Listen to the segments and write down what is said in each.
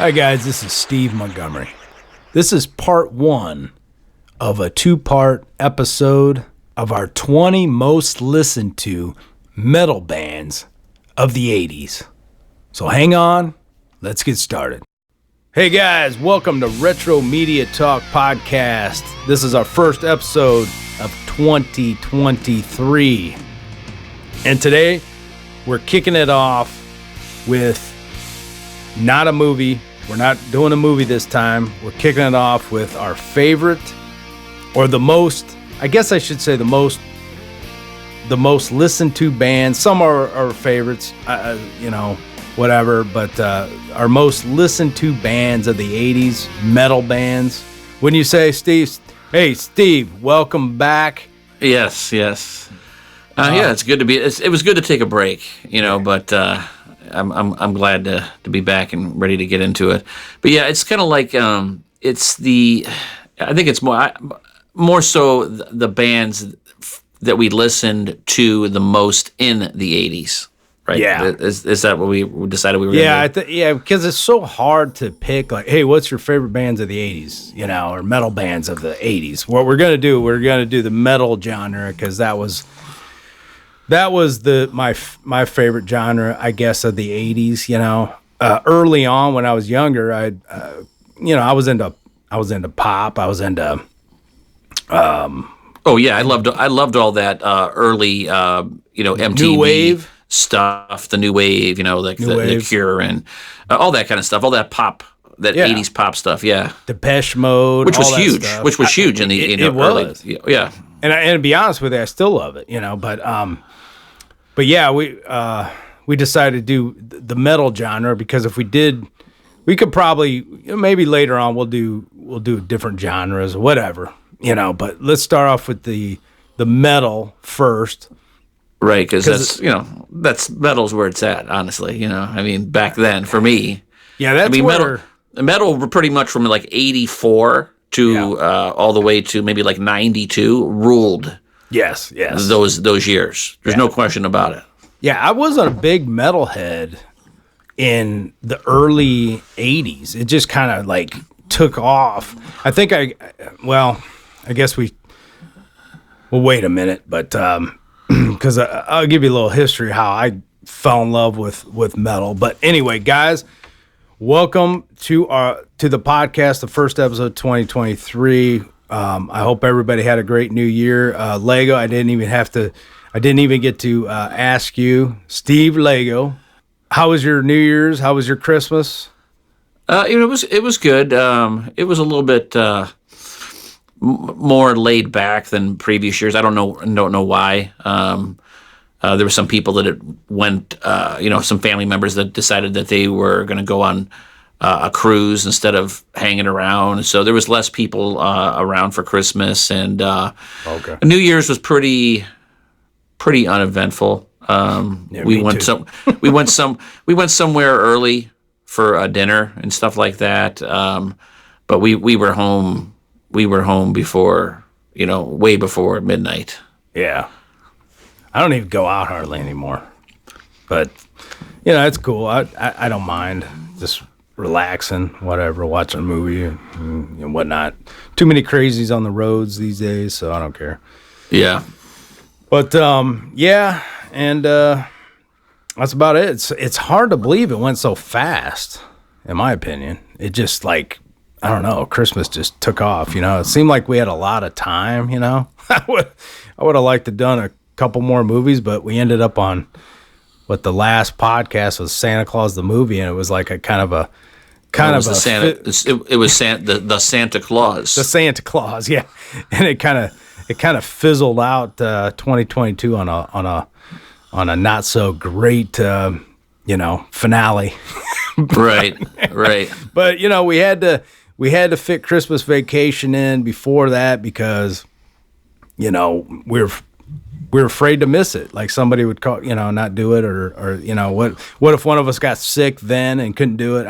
Hi guys, this is Steve Montgomery. This is part one of a two-part episode of our 20 most listened to metal bands of the 80s. So hang on, let's get started. Hey guys, welcome to Retro Media Talk Podcast. This is our first episode of 2023. And today, we're kicking it off with not a movie. We're not doing a movie this time. We're kicking it off with our favorite, or the most, I guess I should say the most listened to bands. Some are our favorites, whatever, but our most listened to bands of the 80s, metal bands. Wouldn't you say, Steve? Hey, Steve, welcome back. Yes. Yeah, it's good to be. It was good to take a break, but I'm glad to be back and ready to get into it. But yeah, it's kind of like I think it's more so the bands that we listened to the most in the 80s. Right? Yeah. Is that what we decided we were going to do? Yeah, because it's so hard to pick, like, hey, what's your favorite bands of the 80s, or metal bands of the 80s? What we're going to do the metal genre, because that was my favorite genre, I guess, of the 80s, early on when I was younger, I was into pop, I was into oh yeah, I loved all that early MTV new wave stuff, the new wave, the Cure and all that kind of stuff, all that pop, that 80s pop stuff, yeah. Depeche Mode, which was huge, in the it early, was. Yeah. And to be honest with you, I still love it, but yeah, we decided to do the metal genre because if we did, we could probably maybe later on we'll do different genres or whatever, but let's start off with the metal first. Right, because that's metal's where it's at, honestly. I mean, back then for me, metal were pretty much from like 84 to all the way to maybe like 92 ruled. Yes. Those years. There's no question about it. Yeah, I wasn't a big metalhead in the early 80s. It just kind of like took off. I think I guess well, wait a minute, but because I'll give you a little history how I fell in love with metal. But anyway, guys, welcome to the podcast, the first episode 2023. I hope everybody had a great new year. Lago, I didn't even get to ask you, Steve Lago, how was your New Year's? How was your Christmas? It was good. It was a little bit more laid back than previous years. I don't know why. There were some people that went, some family members that decided that they were going to go on a cruise instead of hanging around. So there was less people around for Christmas, and New Year's was pretty uneventful. We went somewhere early for dinner and stuff like that. But we were home. We were home before, way before midnight. Yeah. I don't even go out hardly anymore. But, it's cool. I don't mind just relaxing, whatever, watching a movie and whatnot. Too many crazies on the roads these days, so I don't care. Yeah. But, and that's about it. It's hard to believe it went so fast, in my opinion. It just, like, I don't know, Christmas just took off, It seemed like we had a lot of time, I would have liked to done a couple more movies, but we ended up on what the last podcast was Santa Claus the movie, and it was like the Santa Claus. The Santa Claus, yeah. And it kind of fizzled out 2022 on a not so great finale. Right. But we had to fit Christmas Vacation in before that because we're afraid to miss it. Like somebody would call, not do it, or what if one of us got sick then and couldn't do it?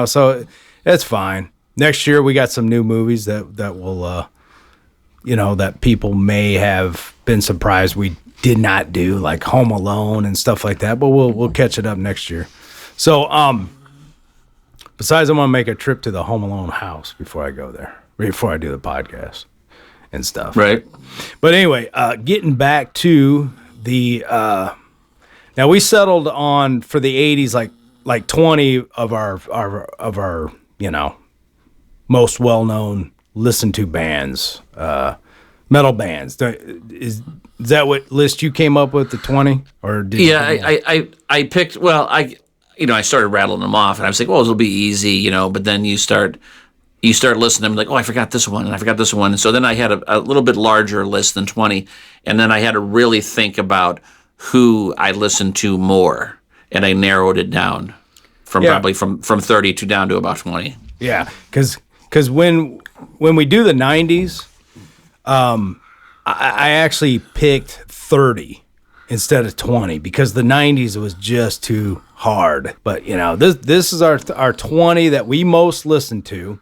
So it's fine. Next year we got some new movies that will that people may have been surprised we did not do, like Home Alone and stuff like that. But we'll catch it up next year. So Besides, I'm going to make a trip to the Home Alone house before I go there, before I do the podcast and stuff. Right. But anyway, getting back to the now we settled on for the 80s like 20 of our most well-known listened to bands, metal bands. Is that what list you came up with, the 20? Or did I picked, I started rattling them off, and I was like, well, it'll be easy, but then you start listening to them like, oh, I forgot this one, and I forgot this one. And so then I had a little bit larger list than 20, and then I had to really think about who I listened to more, and I narrowed it down probably from 30 to down to about 20. Yeah, because when we do the 90s, I actually picked 30 instead of 20 because the 90s was just too hard. But, this is our 20 that we most listened to.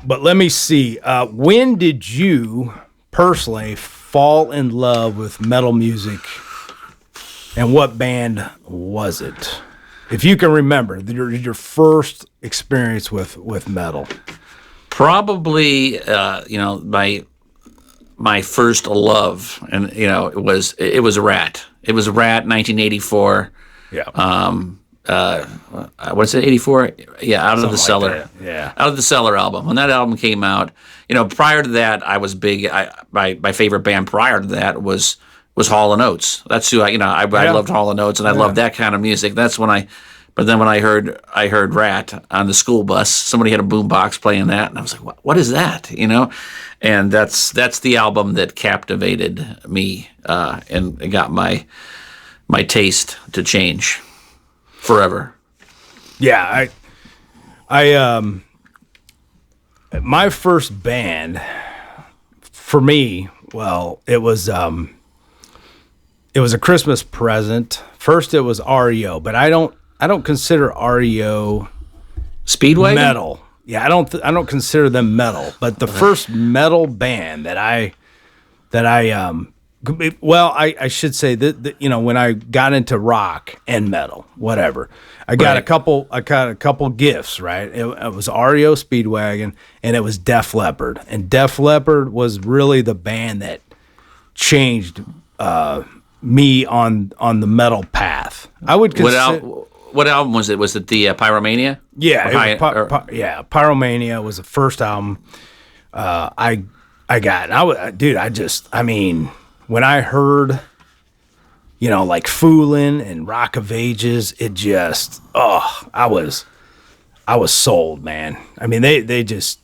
But let me see. When did you personally fall in love with metal music, and what band was it? If you can remember your first experience with metal. Probably, my first love, and it was Rat. It was Rat, 1984. Yeah. What is it, 84? Yeah, Out of the Cellar. Like yeah. Out of the Cellar album. When that album came out, prior to that, I was big. My favorite band prior to that was Hall & Oates. That's who I loved Hall & Oates, and I loved that kind of music. That's when but then when I heard Rat on the school bus, somebody had a boombox playing that, and I was like, what is that? And that's the album that captivated me, and it got my taste to change forever. Yeah, I my first band for me, well, it was a Christmas present. First it was REO, but I don't consider REO Speedwagon metal. Yeah, I don't consider them metal, but the first metal band that I should say that when I got into rock and metal, whatever, I got a couple gifts, right? It was REO Speedwagon, and it was Def Leppard, and Def Leppard was really the band that changed me on the metal path. I would consider. What album was it? Was it the Pyromania? Yeah, Pyromania was the first album I got. And when I heard, like Foolin' and Rock of Ages, it just, I was sold, man. I mean, they just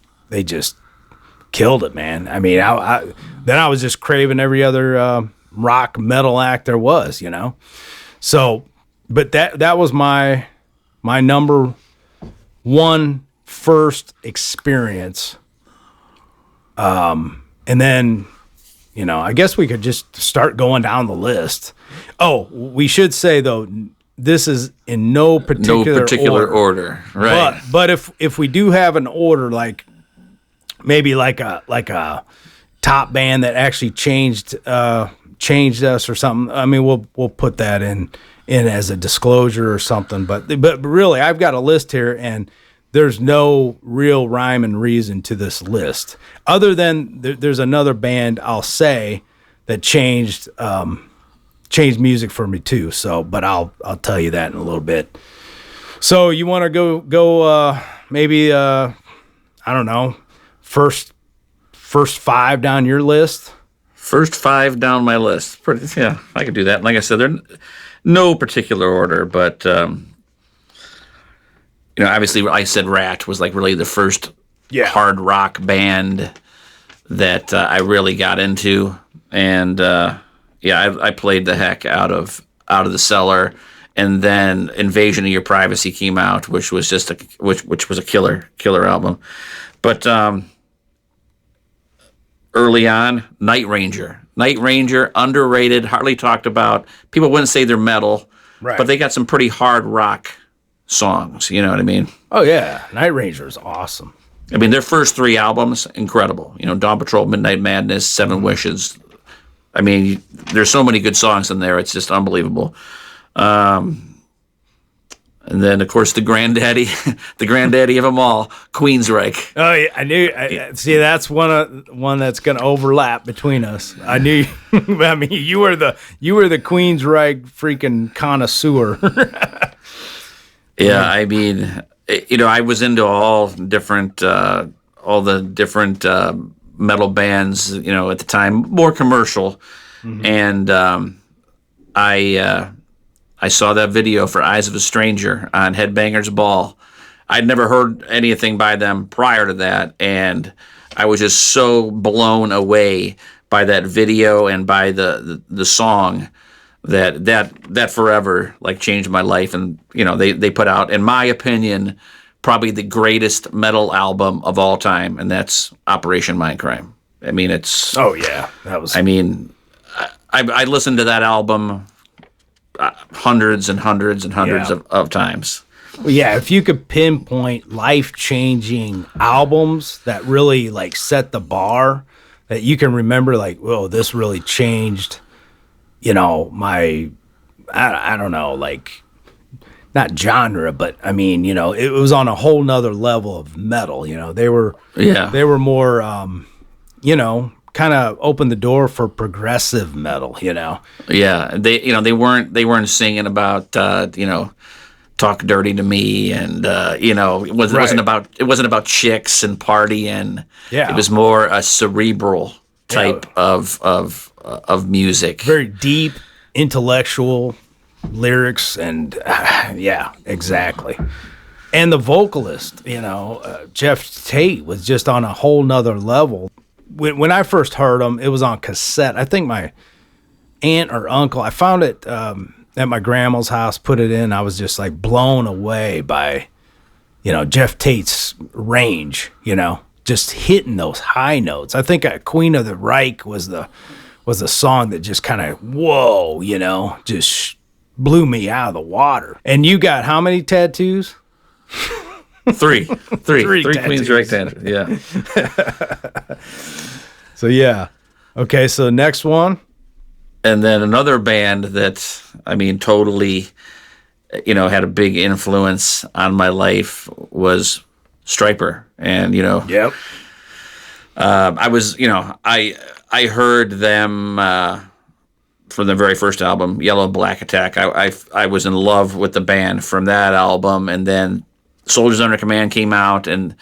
killed it, man. I mean, then I was just craving every other rock metal act there was, So, but that was my number one first experience. And then, I guess we could just start going down the list. Oh, we should say though, this is in no particular order, right? But if we do have an order, like maybe like a top band that actually changed us or something, I mean, we'll put that in as a disclosure or something. But really, I've got a list here, and there's no real rhyme and reason to this list, other than there's another band I'll say that changed music for me too. So, but I'll tell you that in a little bit. So you want to go maybe I don't know, first 5 down your list. First 5 down my list. Yeah, I could do that. Like I said, they're no particular order, but obviously I said Rat was like really the first hard rock band that I really got into, and I played the heck out of the Cellar, and then Invasion of Your Privacy came out, which was just which was a killer album, but early on, Night Ranger, underrated, hardly talked about. People wouldn't say they're metal, right, but they got some pretty hard rock songs, you know what I mean? Oh yeah, Night Ranger is awesome. I mean, their first 3 albums, incredible. Dawn Patrol, Midnight Madness, Seven Wishes. I mean, there's so many good songs in there, it's just unbelievable. And And then, of course, the granddaddy, the granddaddy of them all, Queensryche. Oh, yeah, I knew. See, that's one that's going to overlap between us. I knew. I mean, you were the Queensryche freaking connoisseur. Yeah, I mean, I was into all the different metal bands, at the time, more commercial, and I saw that video for Eyes of a Stranger on Headbangers Ball. I'd never heard anything by them prior to that, and I was just so blown away by that video and by the song that forever changed my life. And they put out, in my opinion, probably the greatest metal album of all time, and that's Operation Mindcrime. I mean, it's oh yeah, that was. I mean, I listened to that album hundreds and hundreds and hundreds of times. Well, yeah, if you could pinpoint life-changing albums that really set the bar, that you can remember, whoa, this really changed, my, I don't know, not genre, but I mean, it was on a whole nother level of metal. They were more, kind of opened the door for progressive metal. Yeah, they weren't singing about talk dirty to me, and it wasn't about chicks and party, and it was more a cerebral type of music. Very deep, intellectual lyrics, and yeah, exactly. And the vocalist, Jeff Tate, was just on a whole nother level. When I first heard him, it was on cassette. I think my aunt or uncle, I found it at my grandma's house, put it in. I was just blown away by, Jeff Tate's range, just hitting those high notes. I think Queen of the Reich was the song that just kind of, whoa, just blew me out of the water. And you got how many tattoos? Three Queensryche tattoos. Yeah. So yeah. Okay, so next one. And then another band that, I mean, totally, had a big influence on my life was Stryper. And, Yep. I was, I heard them from the very first album, Yellow Black Attack. I was in love with the band from that album. And then Soldiers Under Command came out, and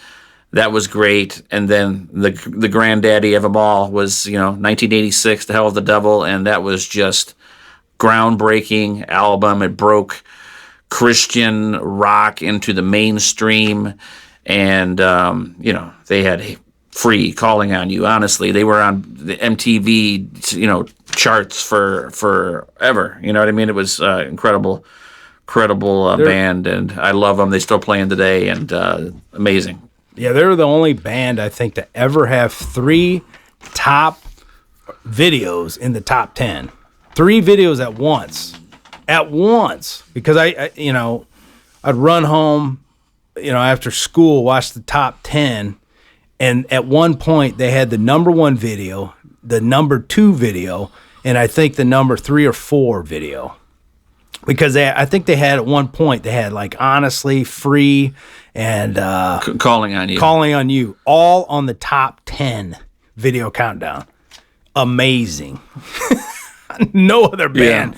that was great. And then the granddaddy of them all was, 1986, The Hell of the Devil, and that was just groundbreaking album. It broke Christian rock into the mainstream, and they had Free, Calling on You. Honestly, they were on the MTV, charts for forever. You know what I mean? It was incredible band, and I love them. They still playing today, and amazing. Yeah, they're the only band, I think, to ever have 3 top videos in the top 10. 3 videos at once. Because I'd run home, after school, watch the top 10, and at one point they had the number 1 video, the number 2 video, and I think the number 3 or 4 video. Because I think they had at one point, they had Honestly, Free, and Calling on You, all on the top 10 video countdown. Amazing. No other band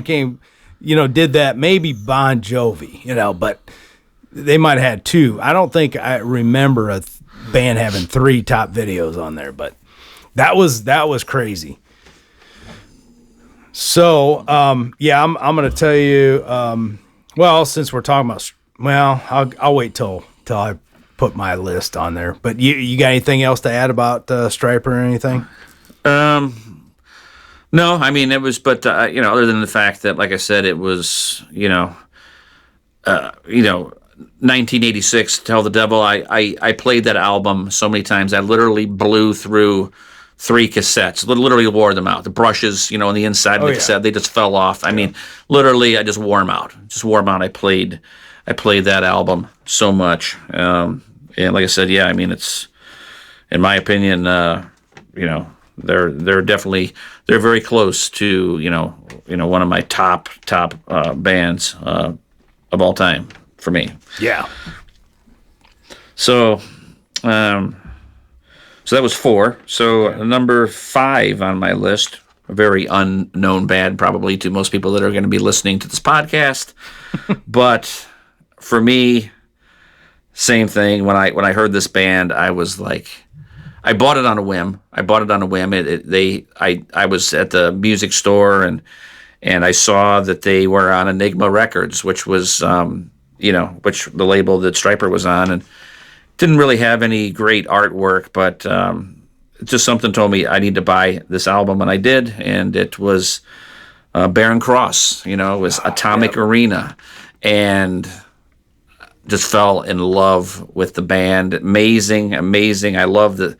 came, did that. Maybe Bon Jovi, but they might have had 2. I don't think I remember a band having 3 top videos on there, but that was crazy. So, I'm going to tell you, since we're talking about, I'll wait till I put my list on there. But you got anything else to add about Stryper or anything? No, I mean, it was, but, other than the fact that, like I said, it was, 1986, Tell the Devil, I played that album so many times. I literally blew through 3 cassettes, literally wore them out. The brushes, on the inside of the cassette, they just fell off. I mean, literally, I just wore them out. I played that album so much. And like I said, I mean, it's, in my opinion, they're definitely, they're very close to, one of my top bands. of all time for me. Yeah. So, so that was 4. So number 5 on my list, a very unknown band probably to most people that are going to be listening to this podcast, but for me, same thing. When I heard this band, I was like, I bought it on a whim. I was at the music store and I saw that they were on Enigma Records, which was which the label that Stryper was on, and didn't really have any great artwork, but just something told me I need to buy this album, and I did, and it was Barren Cross. It was Atomic Arena, and just fell in love with the band. Amazing. I love the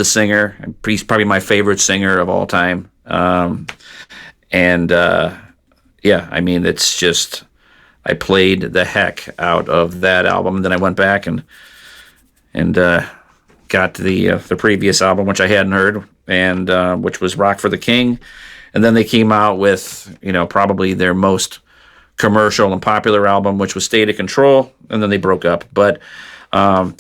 singer. He's probably my favorite singer of all time. It's just, I played the heck out of that album. And then I went back and got the previous album, which I hadn't heard, and which was Rock for the King. And then they came out with, probably their most commercial and popular album, which was State of Control, and then they broke up. But that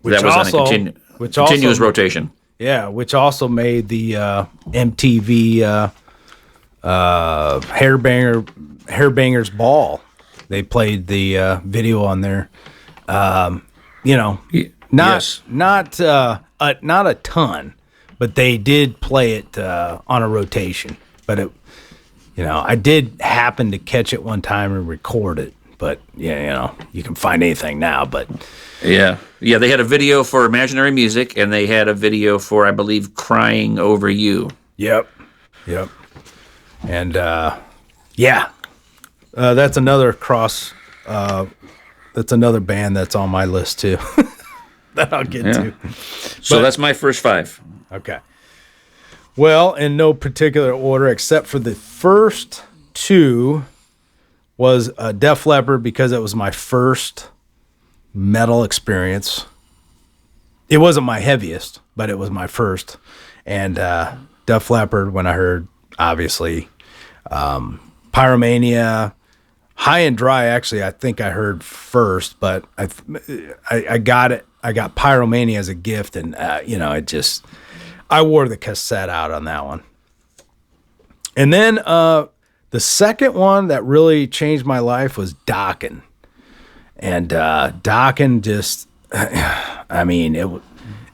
was on a continuous rotation. Yeah, which also made the MTV Hairbangers Ball. They played the video on there. Not a ton, but they did play it on a rotation. But it, I did happen to catch it one time and record it. But you can find anything now. But yeah, they had a video for Imaginary Music, and they had a video for, I believe, Crying Over You. Yep. And that's another that's another band that's on my list too. That I'll get to. So that's my first 5. Okay. Well, in no particular order, except for the first 2 was Def Leppard, because it was my first metal experience. It wasn't my heaviest, but it was my first. And Def Leppard, when I heard, obviously, Pyromania, High and Dry, actually, I think I heard first, but I got it. I got Pyromania as a gift, and I wore the cassette out on that one. And then the second one that really changed my life was Dokken. And Dokken just, it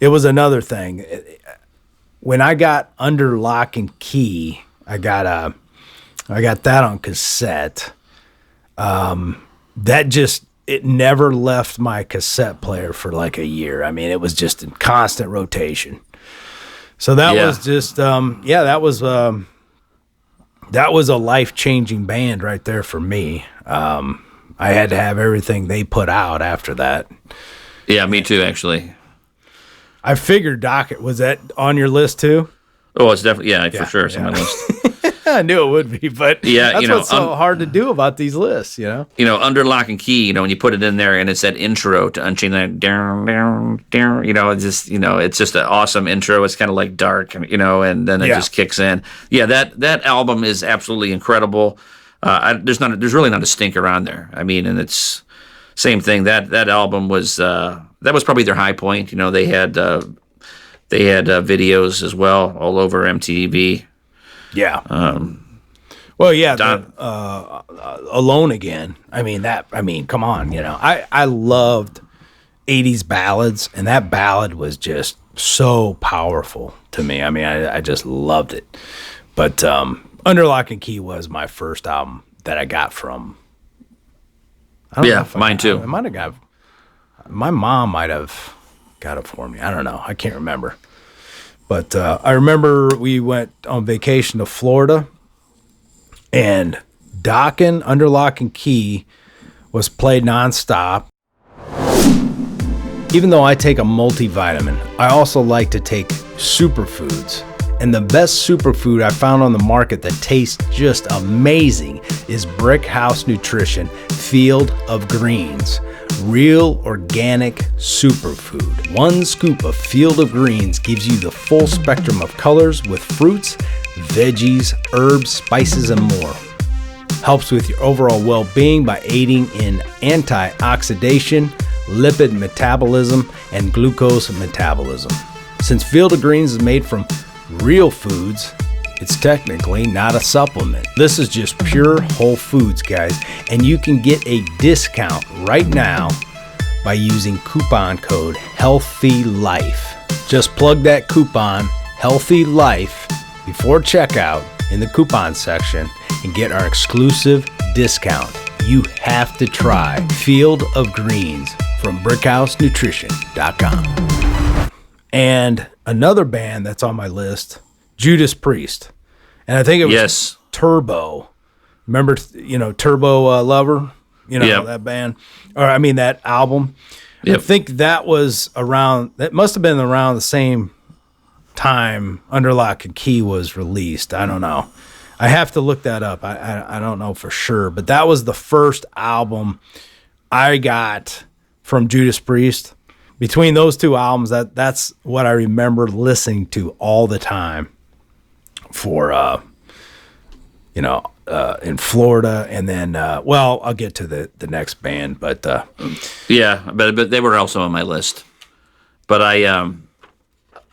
was another thing. When I got Under Lock and Key, I got that on cassette. It never left my cassette player for like a year. It was just in constant rotation. So that was just, that was a life-changing band right there for me. I had to have everything they put out after that. Yeah, me too, actually. I figured Dokken, was that on your list too? Oh, it's definitely, for sure, it's on my list. I knew it would be, but that's what's so hard to do about these lists, Under Lock and Key, when you put it in there and it's that intro to Unchained, that down, it's just an awesome intro. It's kind of like dark, and then it just kicks in. Yeah, that album is absolutely incredible. There's really not a stinker on there. And it's same thing. That album was that was probably their high point. They had videos as well all over MTV. Yeah. Alone Again. Come on, I loved 80s ballads, and that ballad was just so powerful to me. I just loved it. But Under Lock and Key was my first album that I got from. Mine too. I might have got. My mom might have got it for me. I don't know. I can't remember. But I remember we went on vacation to Florida, and Dokken, Under Lock and Key was played nonstop. Even though I take a multivitamin, I also like to take superfoods. And the best superfood I found on the market that tastes just amazing is Brick House Nutrition Field of Greens. Real organic superfood. 1 scoop of Field of Greens gives you the full spectrum of colors with fruits, veggies, herbs, spices, and more. helps with your overall well-being by aiding in antioxidation, lipid metabolism, and glucose metabolism. Since Field of Greens is made from real foods, it's technically not a supplement. This is just pure whole foods, guys, and you can get a discount right now by using coupon code HEALTHYLIFE. Just plug that coupon HEALTHYLIFE before checkout in the coupon section and get our exclusive discount. You have to try Field of Greens from BrickHouseNutrition.com. And another band that's on my list, Judas Priest. And I think it was Turbo. Remember, Turbo Lover? That band? Or, that album. Yep. I think that must have been around the same time Under Lock and Key was released. I don't know. I have to look that up. I don't know for sure. But that was the first album I got from Judas Priest. Between those two albums, that's what I remember listening to all the time for, in Florida. And then, I'll get to the next band. But but they were also on my list. But I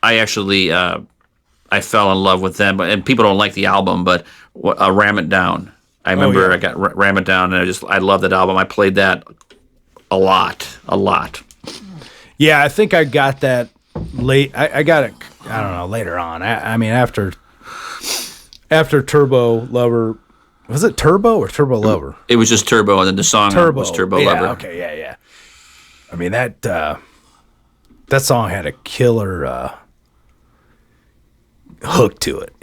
actually I fell in love with them. And people don't like the album, but Ram It Down. I remember I got Ram It Down, and I love that album. I played that a lot. Yeah, I think I got that late. I got it, I don't know, later on. After Turbo Lover. Was it Turbo or Turbo Lover? It was just Turbo, and then the song was Turbo Lover. Okay, yeah. That song had a killer hook to it,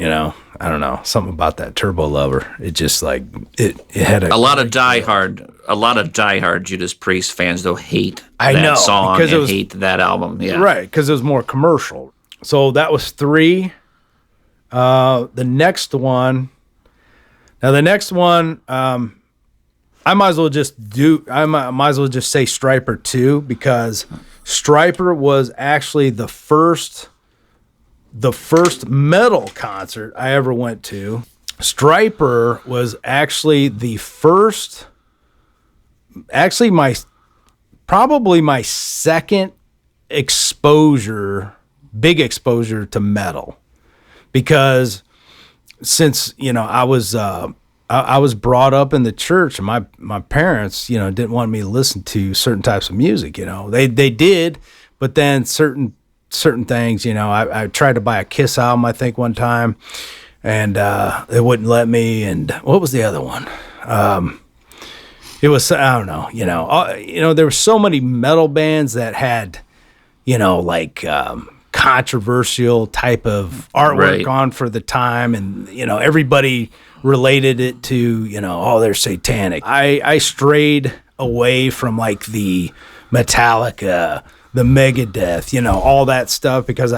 I don't know, something about that Turbo Lover. It just it had a lot of diehard Judas Priest fans though hate that song and hate that album. Yeah, right, because it was more commercial. So that was 3. The next one. Now the next one, I might as well just say Stryper 2, because Stryper was actually the first metal concert I ever went to. Stryper was actually the first, probably my second big exposure to metal, because since I was brought up in the church, and my parents didn't want me to listen to certain types of music. They did, but then certain things, I tried to buy a Kiss album, I think, one time, and they wouldn't let me. And what was the other one? It was, I don't know, there were so many metal bands that had, controversial type of artwork on for the time, and everybody related it to they're satanic. I strayed away from the Metallica, the Megadeth, all that stuff, because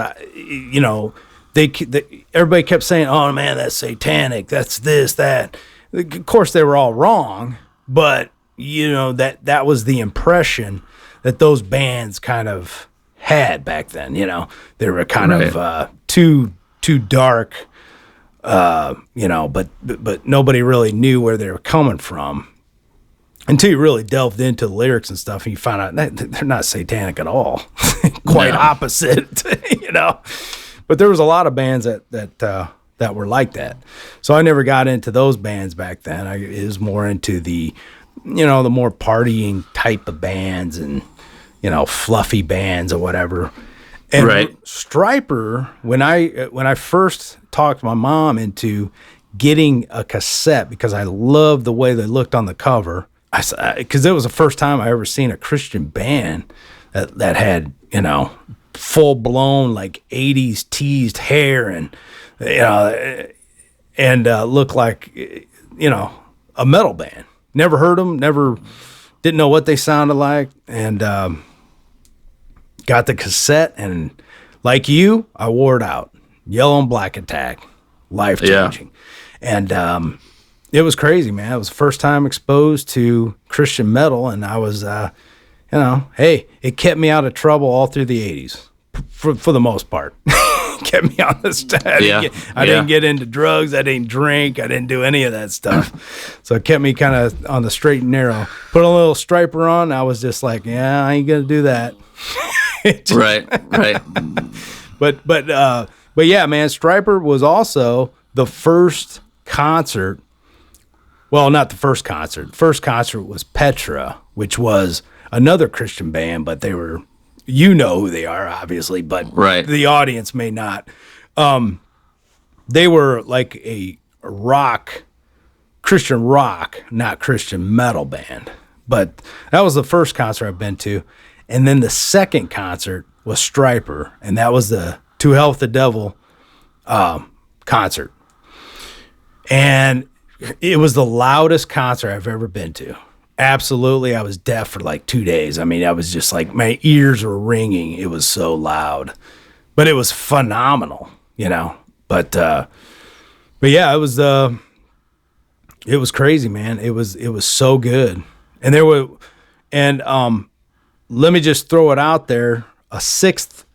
everybody kept saying, oh man, that's satanic, that's this, that. Of course they were all wrong, but that was the impression that those bands kind of had back then. They were kind of too dark, but nobody really knew where they were coming from until you really delved into the lyrics and stuff, and you found out they're not satanic at all. Quite opposite, But there was a lot of bands that were like that. So I never got into those bands back then. I was more into the more partying type of bands, and fluffy bands or whatever. And Stryper, when I first talked my mom into getting a cassette, because I loved the way they looked on the cover, because it was the first time I ever seen a Christian band that had full blown 80s teased hair, and looked like a metal band. Never heard them, didn't know what they sounded like, and got the cassette, and like you, I wore it out. Yellow and Black Attack, life changing, and it was crazy, man. It was the first time exposed to Christian metal, and I was, hey, it kept me out of trouble all through the 80s, for the most part. kept me on the stuff. I didn't get into drugs. I didn't drink. I didn't do any of that stuff. So it kept me kind of on the straight and narrow. Put a little striper on. I was just like, yeah, I ain't gonna do that. Right. But yeah, man, Striper was also the first concert. Well, not the first concert. First concert was Petra, which was another Christian band, but they were, you know who they are, obviously, but the audience may not. They were like a Christian rock, not Christian metal band. But that was the first concert I've been to. And then the second concert was Striper, and that was the To Hell with the Devil concert. And it was the loudest concert I've ever been to. Absolutely. I was deaf for like 2 days. I mean, I was just like, my ears were ringing. It was so loud, but it was phenomenal, you know? But yeah, it was crazy, man. It was so good. And let me just throw it out there. A sixth.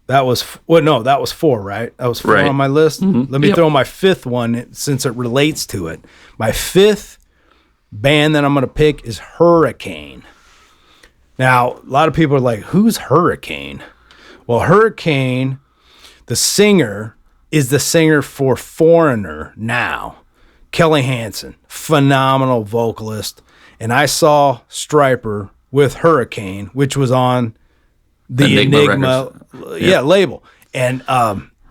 That was four, right? That was four on my list. Mm-hmm. Let me throw my fifth one since it relates to it. My fifth band that I'm going to pick is Hurricane. Now, a lot of people are like, who's Hurricane? Well, Hurricane, the singer, is the singer for Foreigner now. Kelly Hansen, phenomenal vocalist. And I saw Striper with Hurricane, which was on the Enigma label. And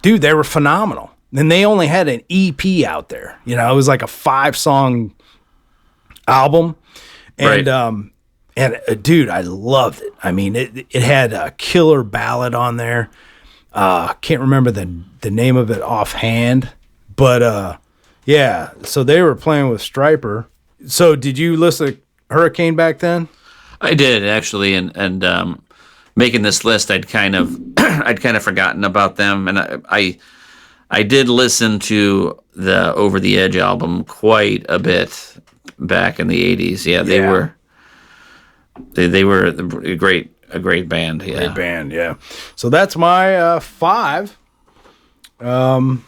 dude, they were phenomenal. And they only had an EP out there. You know, it was like a 5-song album. And dude, I loved it. I mean, it had a killer ballad on there. Can't remember the name of it offhand, but yeah, so they were playing with Striper. So did you listen to Hurricane back then? I did, actually, and making this list, I'd kind of forgotten about them, and I did listen to the Over the Edge album quite a bit back in the 80s. Yeah, they were a great band. Yeah. Great band, yeah. So that's my 5. So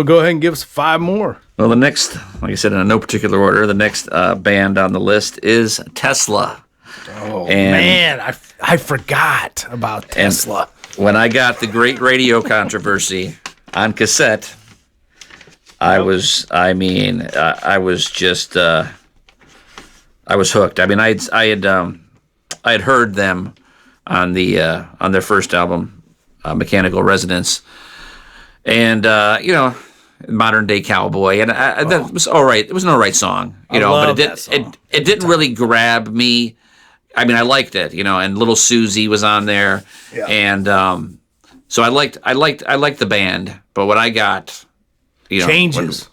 go ahead and give us 5 more. Well, the next, like I said, in no particular order, the next band on the list is Tesla. Oh, man, I forgot about Tesla. And when I got the Great Radio Controversy on cassette, I was hooked. I mean, I had heard them on their first album, Mechanical Resonance, and Modern Day Cowboy, and that was all right. It was an all right song, but it didn't really grab me. I mean, I liked it, and Little Susie was on there, and so I liked the band. But what I got, Changes,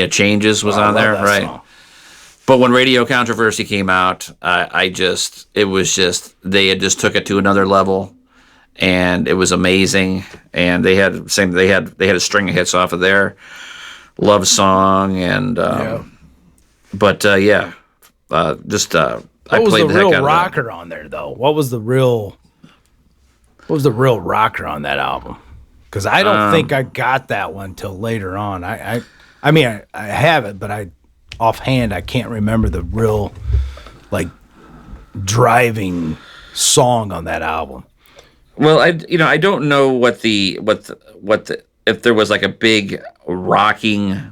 Changes was on there, right? Song. But when Radio Controversy came out, they had just took it to another level, and it was amazing. And they had a string of hits off of their Love Song, and What was the real rocker on there, though? What was the real rocker on that album? Because I don't think I got that one till later on. I mean, I have it, but offhand I can't remember the real driving song on that album. Well, I don't know if there was like a big rocking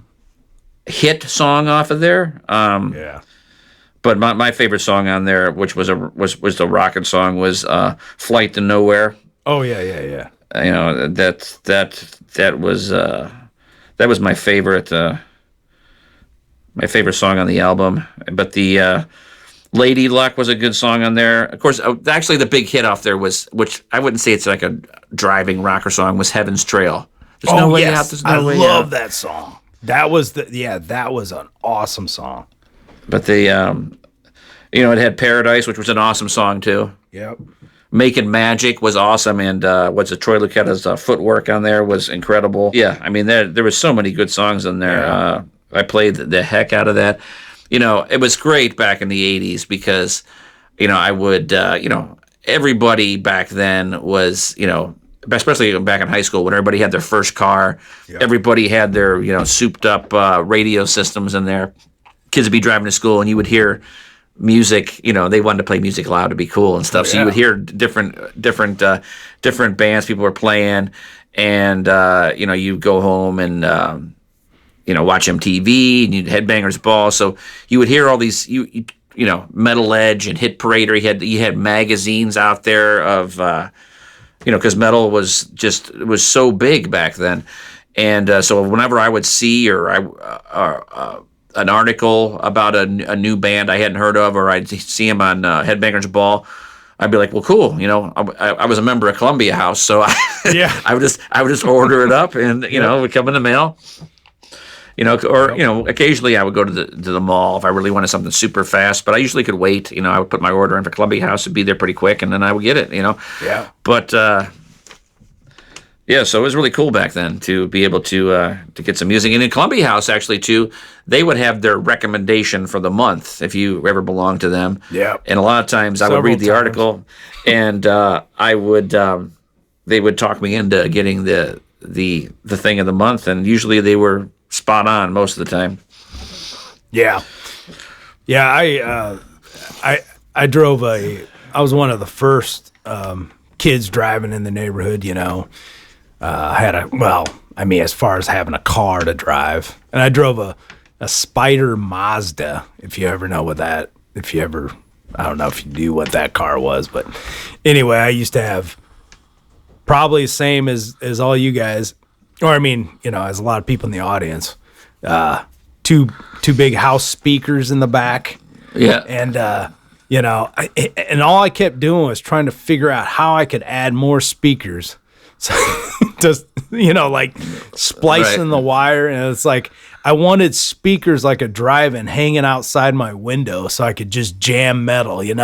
hit song off of there. Yeah. But my favorite song on there, which was the rockin' song, was "Flight to Nowhere." Oh yeah. That was my favorite song on the album. But the "Lady Luck" was a good song on there. Of course, actually the big hit off there was, which I wouldn't say it's like a driving rocker song, was "Heaven's Trail." There's no way out. There's no way out. I love that song. That was that was an awesome song. But it had "Paradise," which was an awesome song too. Yep. "Making Magic" was awesome, and Troy Lucetta's footwork on there was incredible. Yeah, I mean there was so many good songs on there. Yeah. I played the heck out of that. It was great back in the 80s because, I would, everybody back then was, especially back in high school when everybody had their first car. Yeah. Everybody had their, souped up radio systems in there. Kids would be driving to school and you would hear music, they wanted to play music loud to be cool and stuff. So you would hear different bands people were playing, and you go home and watch MTV and you'd Headbangers Ball. So you would hear all these Metal Edge and Hit Parader. You had magazines out there of because metal was so big back then, and so whenever I would see an article about a new band I hadn't heard of, or I'd see him on Headbangers Ball, I'd be like, well, cool. I was a member of Columbia House, so I would just order it up, and it would come in the mail. Occasionally I would go to the mall if I really wanted something super fast, but I usually could wait. I would put my order in for Columbia House, it'd be there pretty quick, and then I would get it. Yeah. But so it was really cool back then to be able to get some music. And in Columbia House, actually, too, they would have their recommendation for the month if you ever belonged to them. Yeah. And a lot of times I would read the article, and they would talk me into getting the thing of the month, and usually they were spot on most of the time. Yeah. Yeah, I drove I was one of the first kids driving in the neighborhood, I had as far as having a car to drive. And I drove a Spider Mazda, if you ever know what that, I don't know if you knew what that car was, but anyway, I used to have probably the same as all you guys, or as a lot of people in the audience, two big house speakers in the back. Yeah. And, and all I kept doing was trying to figure out how I could add more speakers. So just, splicing the wire. And it's like, I wanted speakers like a drive-in hanging outside my window so I could just jam metal, It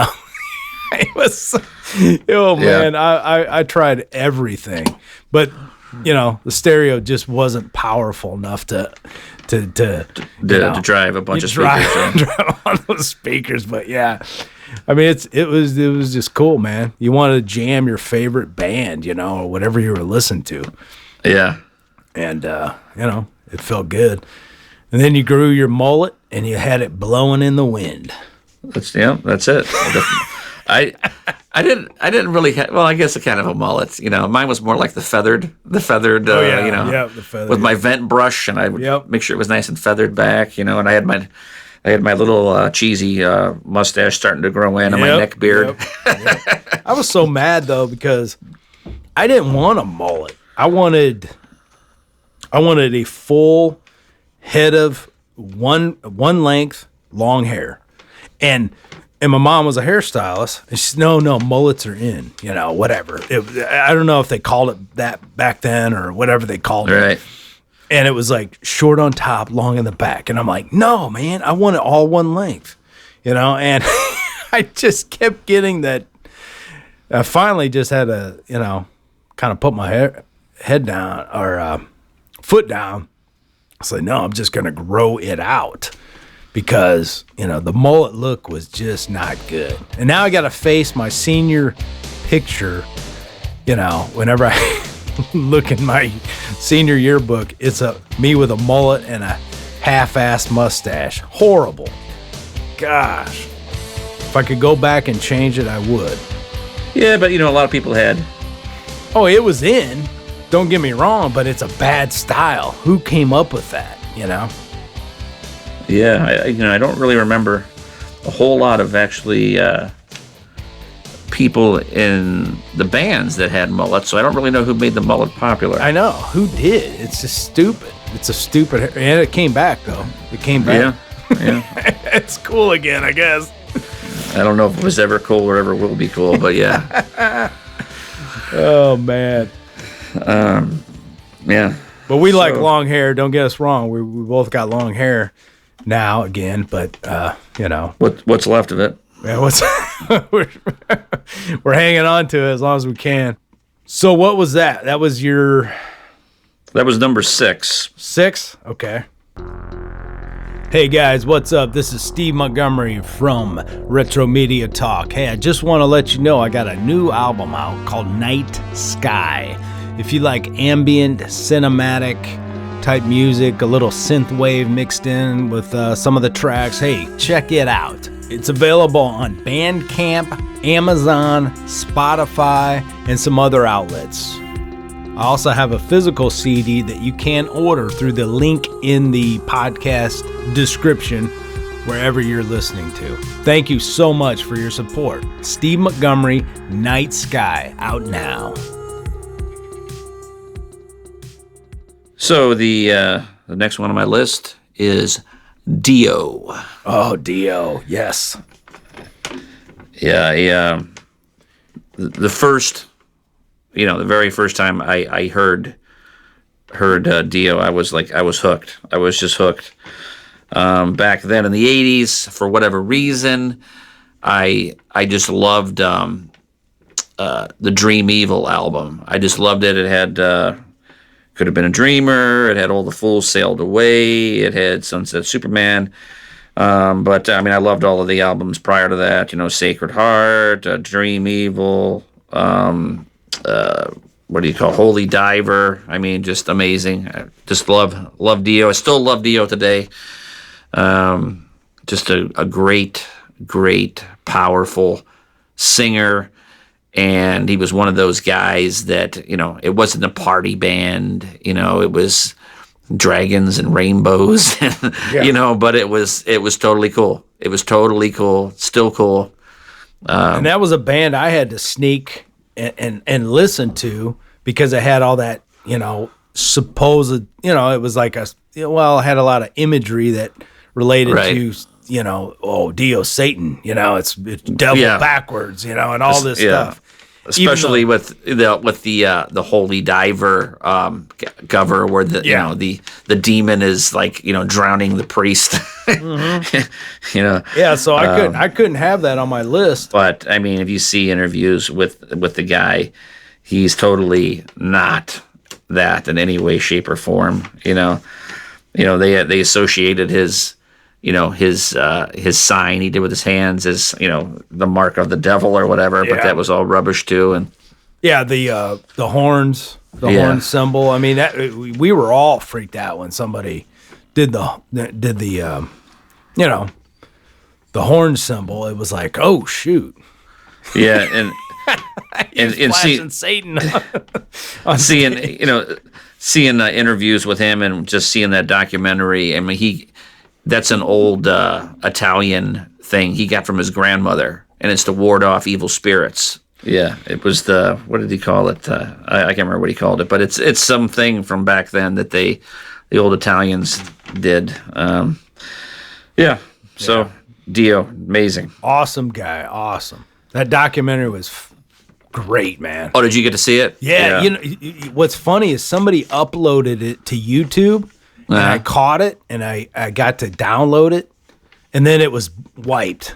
was, man, I tried everything. But, the stereo just wasn't powerful enough to drive a bunch of speakers. Drive on those speakers, but yeah. It was just cool, man. You wanted to jam your favorite band, or whatever you were listening to. Yeah. And it felt good. And then you grew your mullet and you had it blowing in the wind. That's it. I didn't really I guess a kind of a mullet. Mine was more like the feathered, the feathered, with my vent brush, and I would make sure it was nice and feathered back, and I had my little cheesy mustache starting to grow in on my neck beard. Yep. I was so mad though because I didn't want a mullet. I wanted a full head of one length long hair, and my mom was a hairstylist, and she said, no, mullets are in, whatever. I don't know if they called it that back then or whatever they called it. And it was like short on top, long in the back. And I'm like, no, man, I want it all one length, and I just kept getting that. I finally just had to, kind of put my head down or foot down. I said, no, I'm just going to grow it out because, the mullet look was just not good. And now I got to face my senior picture, whenever I look in my senior yearbook, it's me with a mullet and a half-assed mustache. Horrible. Gosh. If I could go back and change it, I would. Yeah, but a lot of people had. Oh, it was in. Don't get me wrong, but it's a bad style. Who came up with that, Yeah, I don't really remember a whole lot of actually people in the bands that had mullets, so I don't really know who made the mullet popular. I know. Who did? It's just stupid. It's a stupid... And it came back, though. It came back. Yeah. It's cool again, I guess. I don't know if it was ever cool or ever will be cool, but yeah. Oh, man. Yeah. But we like long hair. Don't get us wrong. We both got long hair now again, but, What's left of it? Yeah, we're hanging on to it as long as we can. So what was that? That was your... That was number 6. 6? Okay. Hey guys, what's up? This is Steve Montgomery from Retro Media Talk. Hey, I just want to let you know I got a new album out called Night Sky. If you like ambient, cinematic type music, a little synth wave mixed in with some of the tracks, hey, check it out. It's available on Bandcamp, Amazon, Spotify, and some other outlets. I also have a physical CD that you can order through the link in the podcast description wherever you're listening to. Thank you so much for your support. Steve Montgomery, Night Sky, out now. So the next one on my list is Dio. Oh, Dio, yes. Yeah, the first, the very first time I heard Dio, I was hooked. I was just hooked. Back then in the 80s, for whatever reason, I just loved the Dream Evil album. I just loved it. It had Could Have Been a Dreamer. It had All the Fools Sailed Away. It had Sunset Superman. But I mean, I loved all of the albums prior to that. Sacred Heart, Dream Evil. What do you call Holy Diver? I mean, just amazing. I just love Dio. I still love Dio today. Just a great, powerful singer. And he was one of those guys that, it wasn't a party band, it was dragons and rainbows, but it was totally cool. It was totally cool, still cool. And that was a band I had to sneak and listen to because it had all that, supposed, it was like it had a lot of imagery that related to, Dio, Satan, it's devil backwards, and all this stuff. Especially with the Holy Diver cover, where the demon is drowning the priest. Mm-hmm. So I couldn't have that on my list. But I mean, if you see interviews with the guy, he's totally not that in any way, shape, or form. They associated his sign he did with his hands as, the mark of the devil or whatever, but that was all rubbish too. And the horns, horn symbol. I mean, we were all freaked out when somebody did the horn symbol. It was like, oh shoot. Yeah. And, and seeing Satan seeing interviews with him and just seeing that documentary. I mean, that's an old Italian thing he got from his grandmother, and it's to ward off evil spirits. Yeah, it was what did he call it? I can't remember what he called it, but it's something from back then that the old Italians did. So Dio, amazing. Awesome guy, awesome. That documentary was great, man. Oh, did you get to see it? Yeah. What's funny is somebody uploaded it to YouTube. And I caught it, and I got to download it, and then it was wiped.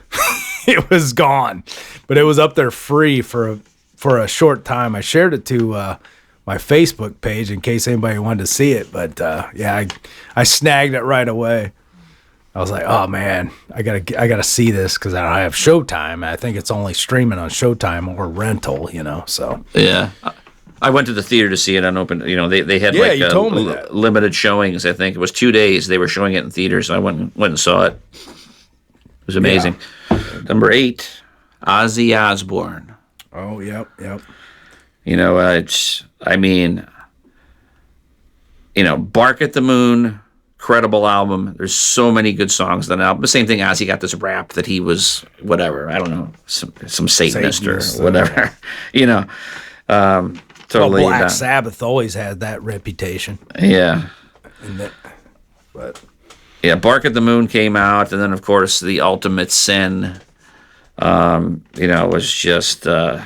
It was gone, but it was up there free for a short time. I shared it to my Facebook page in case anybody wanted to see it, but I snagged it right away. I was like, oh man, I gotta see this because I don't have Showtime. I think it's only streaming on Showtime or rental, So yeah. I went to the theater to see it unopened. They had limited showings. I think it was 2 days they were showing it in theaters. So I went and saw it. It was amazing. Yeah. Number 8, Ozzy Osbourne. Oh, yep. Bark at the Moon, incredible album. There's so many good songs on that album. The same thing, Ozzy got this rap that he was whatever. I don't know, some Satanist or whatever. Totally. Black Sabbath always had that reputation. Yeah. Bark at the Moon came out, and then of course The Ultimate Sin. Was just so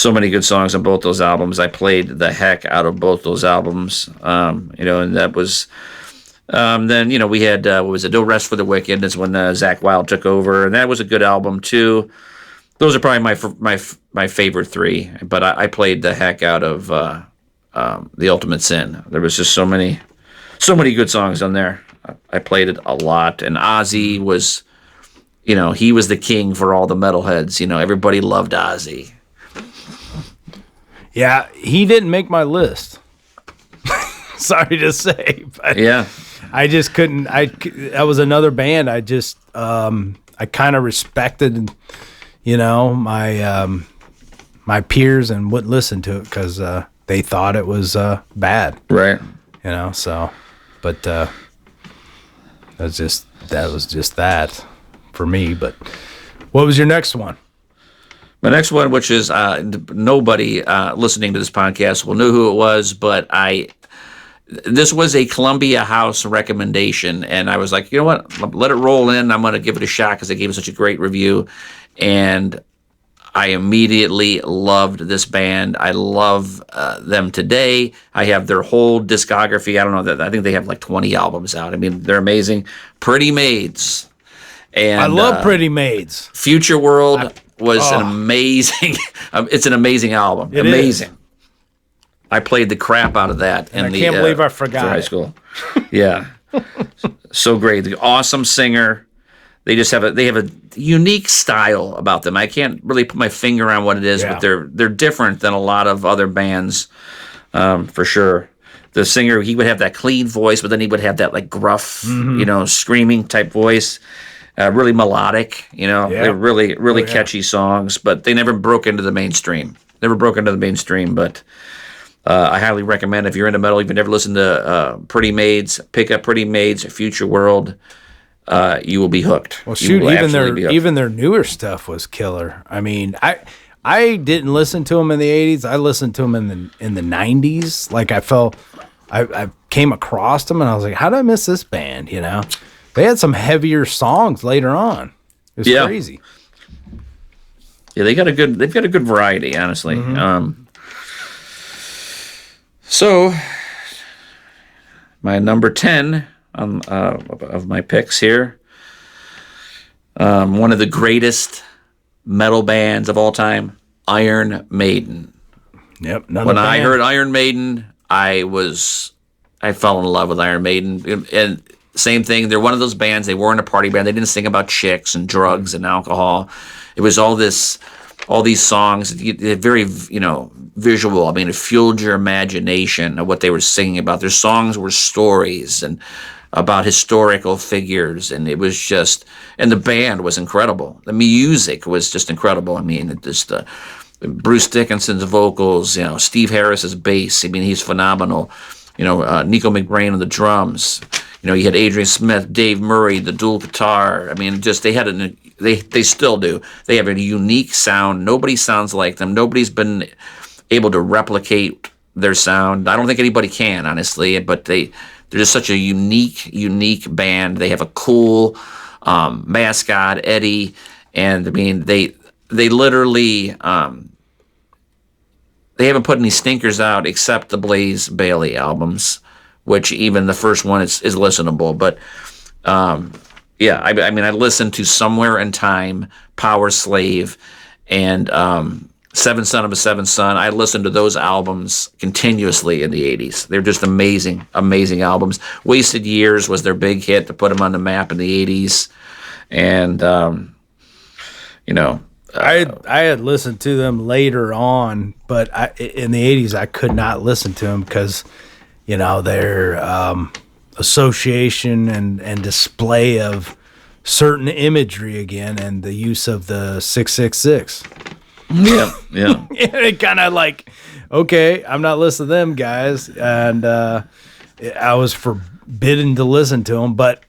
many good songs on both those albums. I played the heck out of both those albums. And that was. Then we had what was it? No Rest for the Wicked. That's when Zakk Wylde took over, and that was a good album too. Those are probably my favorite 3, but I played the heck out of The Ultimate Sin. There was just so many good songs on there. I played it a lot. And Ozzy was, he was the king for all the metalheads. Everybody loved Ozzy. Yeah, he didn't make my list. Sorry to say, but Yeah. I just couldn't. That was another band. I just I kind of respected, my peers and wouldn't listen to it because they thought it was bad. Right. So, but that was just that for me. But what was your next one? My next one, which is nobody listening to this podcast will know who it was, but this was a Columbia House recommendation, and I was like, you know what? Let it roll in. I'm going to give it a shot because they gave it such a great review, and I immediately loved this band. I love them today. I have their whole discography. I don't know. I think they have like 20 albums out. I mean, they're amazing. Pretty Maids. And I love Pretty Maids. Future World was an amazing. It's an amazing album. It amazing. Is. I played the crap out of that in I can't believe I forgot high school. Yeah, so great. The awesome singer. They have a unique style about them. I can't really put my finger on what it is, but they're different than a lot of other bands, for sure. The singer, he would have that clean voice, but then he would have that like gruff, screaming type voice. Really melodic, They're really catchy songs, but they never broke into the mainstream. But I highly recommend if you're into metal, if you've never listened to Pretty Maids, pick up Pretty Maids, Future World. You will be hooked. Well, shoot, even their newer stuff was killer. I mean, I didn't listen to them in the 80s. I listened to them in the 90s. Like I came across them and I was like, how did I miss this band? They had some heavier songs later on. It was crazy. Yeah, they've got a good variety, honestly. Mm-hmm. So my number 10 of my picks here, one of the greatest metal bands of all time, Iron Maiden. Yep. When I heard Iron Maiden, I fell in love with Iron Maiden. And same thing, they're one of those bands, they weren't a party band. They didn't sing about chicks and drugs and alcohol. It was all these songs, very, visual. I mean, it fueled your imagination of what they were singing about. Their songs were stories and about historical figures, and it was just, and the band was incredible. The music was just incredible. I mean, Bruce Dickinson's vocals, Steve Harris's bass. I mean, he's phenomenal. Nico McBrain on the drums. You had Adrian Smith, Dave Murray, the dual guitar. I mean, just they still do. They have a unique sound. Nobody sounds like them. Nobody's been able to replicate their sound. I don't think anybody can, honestly, but they're just such a unique band. They have a cool mascot, Eddie, and I mean, they literally they haven't put any stinkers out except the Blaze Bayley albums, which even the first one is listenable. But I mean, I listened to Somewhere in Time, Power Slave, and Seven Son of a Seven Son. I listened to those albums continuously in the 80s. They're just amazing albums. Wasted Years was their big hit to put them on the map in the 80s. And, I had listened to them later on, but in the 80s, I could not listen to them because, their association and display of certain imagery again and the use of the 666. Yeah. It kind of like, okay, I'm not listening to them guys, and I was forbidden to listen to them. But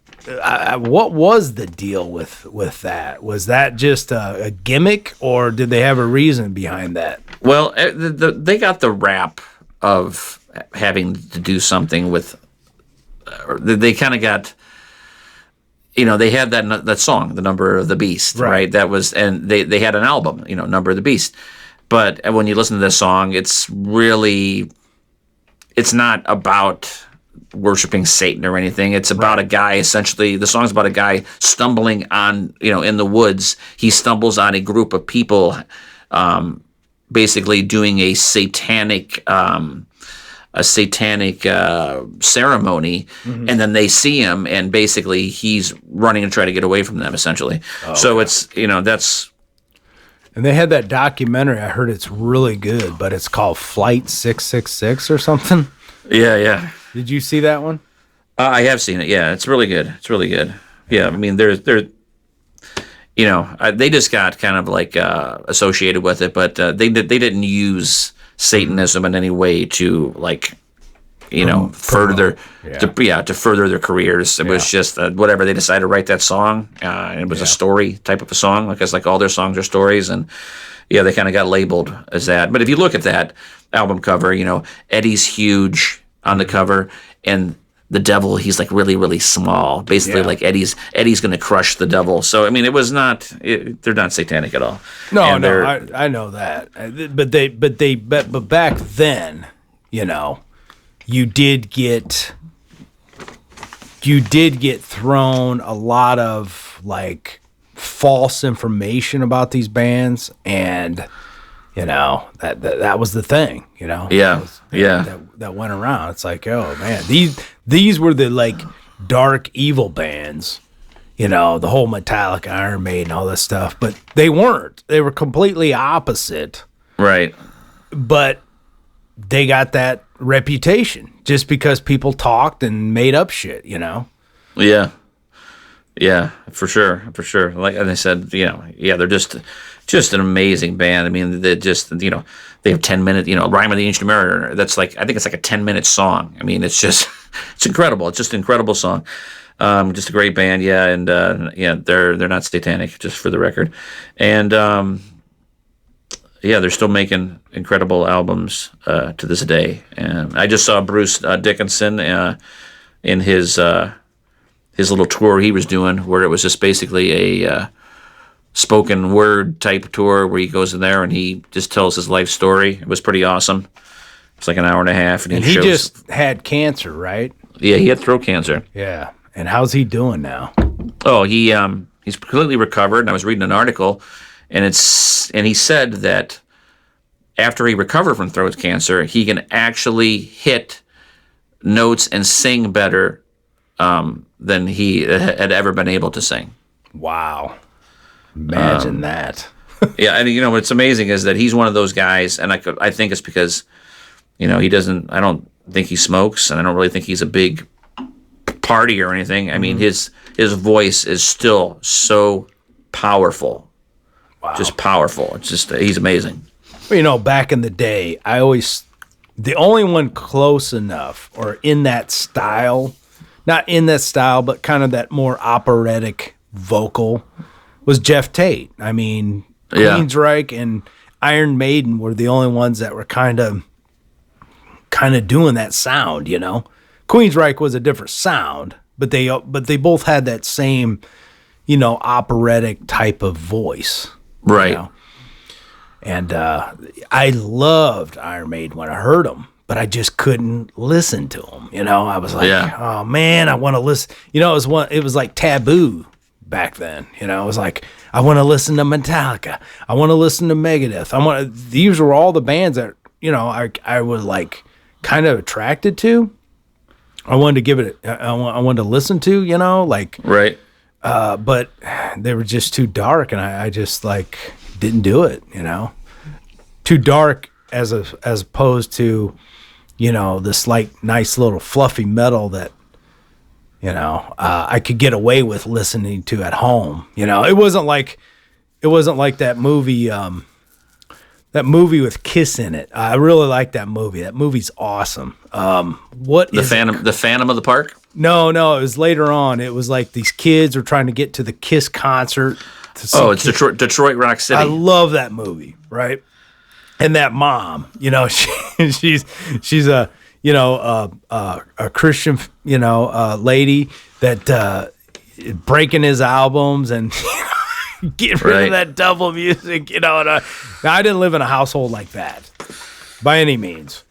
what was the deal with that? Was that just a gimmick, or did they have a reason behind that? Well, they got the rap of having to do something with. They kind of got. They had that song, "The Number of the Beast," right? That was, and they had an album, "Number of the Beast." But when you listen to this song, it's not about worshiping Satan or anything. It's about a guy, essentially. The song's about a guy stumbling on, in the woods. He stumbles on a group of people, basically doing a satanic a satanic ceremony, and then they see him, and basically he's running and trying to get away from them, essentially. So it's that's. And they had that documentary. I heard it's really good, but it's called Flight 666 or something. Yeah. Did you see that one? I have seen it. Yeah, it's really good. It's really good. Yeah, I mean, they're they just got kind of like associated with it, but they didn't use Satanism in any way to like further to further their careers. It was just whatever they decided to write that song. And it was a story type of a song, because like all their songs are stories, and they kind of got labeled as that. But if you look at that album cover, Eddie's huge on the cover, and the devil, he's like really, really small. Basically, like Eddie's going to crush the devil. So I mean, it was not. They're not satanic at all. No, I know that. But back then, you did get thrown a lot of like false information about these bands, and that was the thing. That went around. It's like, oh man, these were the like dark evil bands, the whole Metallica, Iron Maiden, all this stuff. But they weren't. They were completely opposite. Right. But they got that reputation just because people talked and made up shit, Yeah, for sure. Like I said, they're just an amazing band. I mean, they just they have 10-minute, Rhyme of the Ancient Mariner. That's like, I think it's like a 10-minute song. I mean, it's just it's incredible. It's just an incredible song. Just a great band, and they're not satanic, just for the record, and they're still making incredible albums to this day. And I just saw Bruce Dickinson in his little tour he was doing, where it was just basically a spoken word type tour where he goes in there and he just tells his life story. It was pretty awesome. It's like an hour and a half, and he just had cancer, right? Yeah, he had throat cancer. Yeah, and how's he doing now? Oh, he's completely recovered. And I was reading an article, and he said that after he recovered from throat cancer, he can actually hit notes and sing better than he had ever been able to sing. Wow. Imagine that. Yeah, and what's amazing is that he's one of those guys, and I think it's because, he doesn't, I don't think he smokes, and I don't really think he's a big party or anything. I mean, his voice is still so powerful. Wow. Just powerful. It's just, he's amazing. Well, back in the day, the only one close enough or in that style, not in that style, but kind of that more operatic vocal was Jeff Tate. I mean, Queensryche and Iron Maiden were the only ones that were kind of doing that sound, Queensryche was a different sound, but they both had that same, operatic type of voice. Right. And I loved Iron Maiden when I heard them, but I just couldn't listen to them. I was like, oh man, I want to listen. It was like taboo back then. It was like, I want to listen to Metallica. I want to listen to Megadeth. These were all the bands that, I was like kind of attracted to. I wanted to give it, I wanted to listen to, right. But they were just too dark, and I just like didn't do it, too dark as opposed to, this like nice little fluffy metal that, I could get away with listening to at home. It wasn't like that movie, with Kiss in it. I really like that movie. That movie's awesome. The Phantom of the Park? No, it was later on. It was like these kids were trying to get to the Kiss concert. It's Detroit Rock City. I love that movie, right? And that mom, she's a Christian, lady that breaking his albums and get rid of that double music, And I didn't live in a household like that by any means,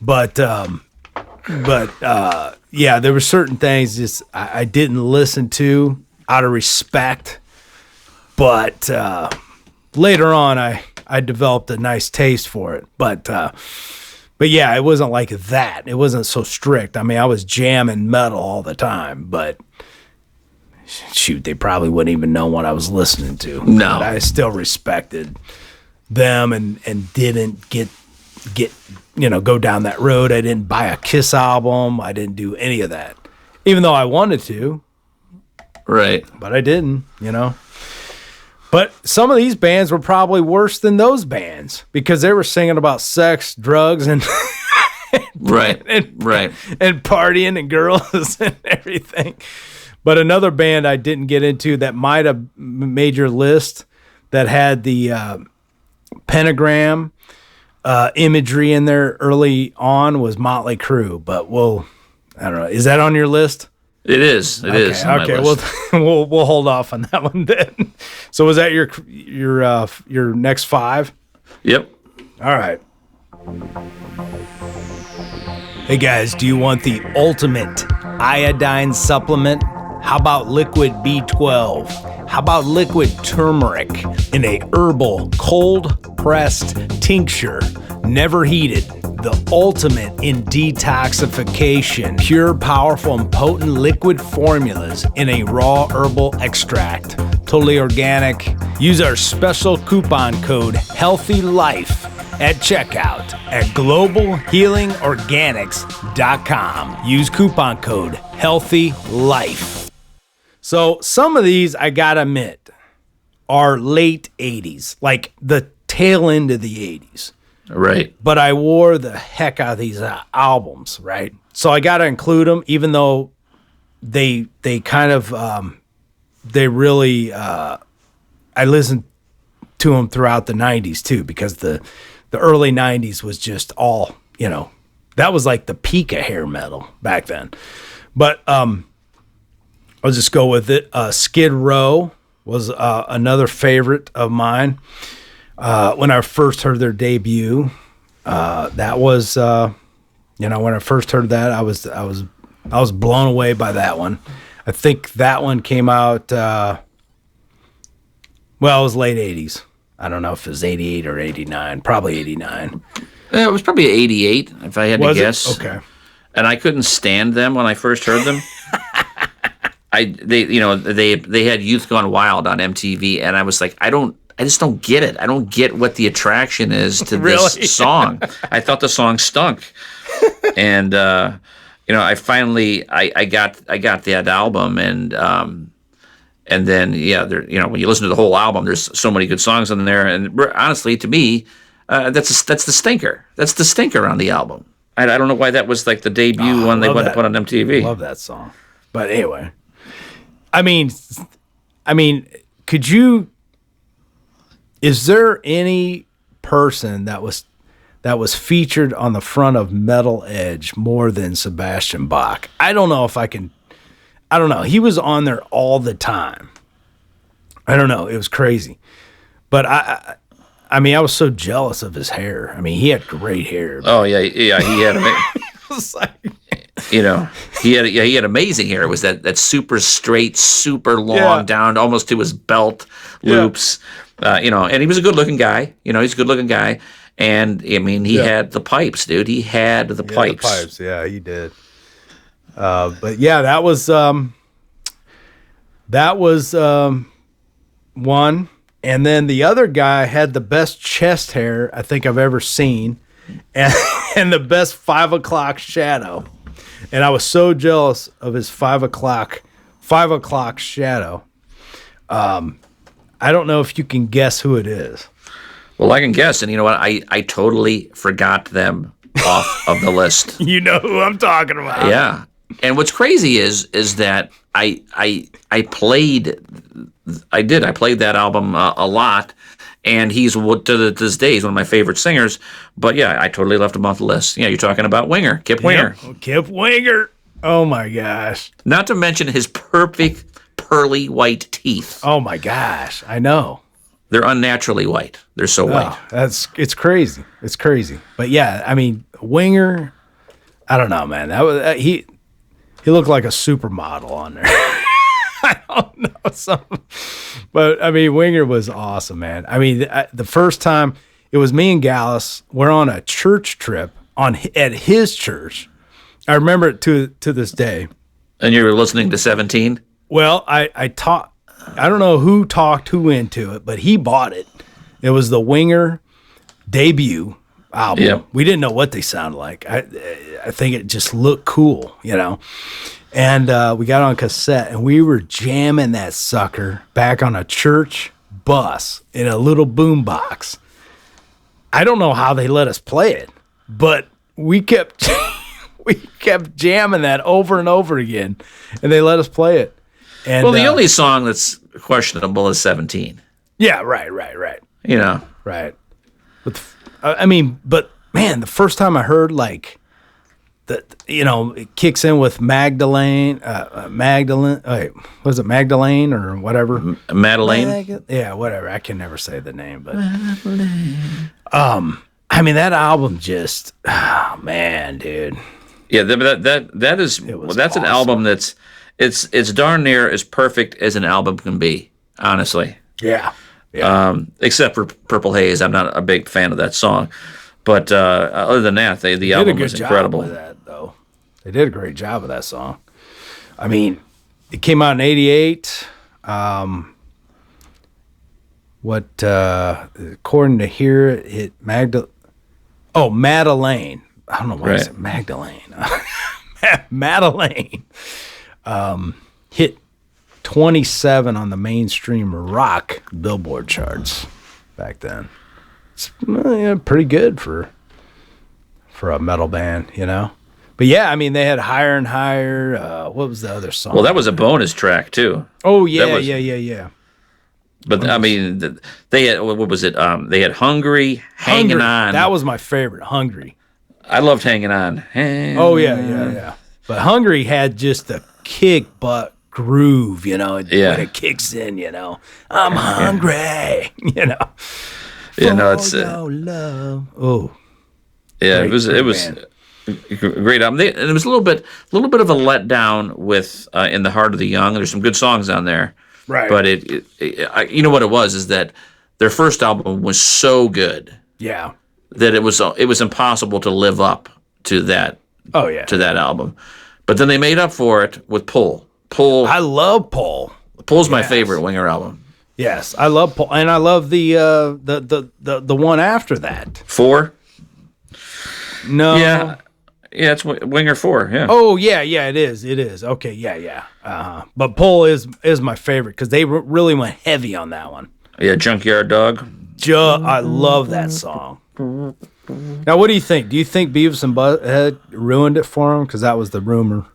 but there were certain things just I didn't listen to out of respect, but later on I developed a nice taste for it, but But yeah, it wasn't like that. It wasn't so strict. I mean, I was jamming metal all the time, but shoot, they probably wouldn't even know what I was listening to. No. But I still respected them and didn't get go down that road. I didn't buy a Kiss album. I didn't do any of that. Even though I wanted to. Right. But I didn't, But some of these bands were probably worse than those bands because they were singing about sex, drugs, and right, and partying and girls and everything. But another band I didn't get into that might have made your list that had the pentagram imagery in there early on was Motley Crue. But I don't know. Is that on your list? It is. It is. Okay. We'll hold off on that one then. So was that your next 5? Yep. All right. Hey guys, do you want the ultimate iodine supplement? How about liquid B12? How about liquid turmeric in a herbal cold pressed tincture, never heated? The ultimate in detoxification. Pure, powerful, and potent liquid formulas in a raw herbal extract. Totally organic. Use our special coupon code HEALTHYLIFE at checkout at globalhealingorganics.com. Use coupon code HEALTHYLIFE. So some of these, I gotta admit, are late 80s, like the tail end of the 80s. Right. But I wore the heck out of these albums, right? So I got to include them, even though they kind of, they really, I listened to them throughout the 90s too, because the early 90s was just all, that was like the peak of hair metal back then. But I'll just go with it. Skid Row was another favorite of mine. When I first heard their debut, that was, when I first heard that, I was blown away by that one. I think that one came out, it was late 80s. I don't know if it was 88 or 89, probably 89. It was probably 88, if I had to guess. Okay. And I couldn't stand them when I first heard them. They had Youth Gone Wild on MTV, and I was like, I just don't get it. I don't get what the attraction is to this song. I thought the song stunk. And I finally got that album, and then when you listen to the whole album, there's so many good songs on there, and honestly, to me, that's the stinker. That's the stinker on the album. I don't know why that was like the debut one they wanted to put on MTV. I love that song. But anyway, I mean, could you? Is there any person that was featured on the front of Metal Edge more than Sebastian Bach? I don't know if I can. I don't know. He was on there all the time. I don't know. It was crazy. But I was so jealous of his hair. I mean, he had great hair. Oh yeah. He had. He had amazing hair. It was that super straight, super long down, almost to his belt loops. And he was a good-looking guy. He's a good-looking guy. And, I mean, he had the pipes, dude. He had the pipes. Yeah, he did. But, yeah, that was one. And then the other guy had the best chest hair I think I've ever seen and the best 5 o'clock shadow. And I was so jealous of his 5 o'clock shadow. I don't know if you can guess who it is. Well, I can guess, and you know what? I totally forgot them off of the list. You know who I'm talking about. Yeah. And what's crazy is that I played that album a lot, and he's to this day he's one of my favorite singers. But yeah, I totally left him off the list. Yeah, you're talking about Winger, Kip Winger. Yep. Kip Winger. Oh my gosh. Not to mention his perfect pearly white teeth. Oh my gosh, I know. They're unnaturally white. They're so white. It's crazy. It's crazy. But yeah, I mean, Winger, I don't know, man. That was he looked like a supermodel on there. I don't know but I mean, Winger was awesome, man. I mean, the first time it was me and Gallus. We're on a church trip at his church. I remember it to this day. And you were listening to 17? Well, I don't know who talked who into it, but he bought it. It was the Winger debut album. Yep. We didn't know what they sounded like. I think it just looked cool, you know. And we got on cassette, and we were jamming that sucker back on a church bus in a little boom box. I don't know how they let us play it, but we kept jamming that over and over again, and they let us play it. And, Well, the only song that's questionable is 17. Yeah, right. You know. Right. But man, the first time I heard like that, you know, it kicks in with Magdalene. Wait, was it Magdalene or whatever? Madeleine. Yeah, whatever. I can never say the name, but I mean that album just, oh, man, dude. Yeah, that's awesome. an album that's it's darn near as perfect as an album can be, honestly. Yeah. Except for Purple Haze, I'm not a big fan of that song. But other than that, the album was incredible. With that, though. They did a great job with that song. I mean, it came out in '88. According to here, it Madeleine. I don't know why I said Magdalene. Madeleine hit 27 on the mainstream rock Billboard charts back then. It's pretty good for a metal band, you know. But yeah, I mean, they had Higher and Higher. What was the other song? Well, that was a bonus track too. Oh yeah, yeah. But I mean, they had what was it? They had Hungry, Hanging On. That was my favorite, Hungry. I loved Hanging On. Oh yeah. But Hungry had just the kick butt groove, you know. When it kicks in, you know, I'm hungry, you know. Yeah, no, it's love. Oh, yeah, it was a great album. And it was a little bit of a letdown with In the Heart of the Young. There's some good songs on there, right? But you know what it was is that their first album was so good, that it was impossible to live up to that. Oh yeah, to that album. But then they made up for it with Pull. I love Pull. Pull's my favorite Winger album. Yes, I love Pull, and I love the one after that. 4? No. Yeah, it's Winger 4. Yeah. Oh yeah, it is. Okay, yeah. But Pull is my favorite because they really went heavy on that one. Yeah, Junkyard Dog. I love that song. Now, what do you think? Do you think Beavis and Butthead ruined it for him? Because that was the rumor.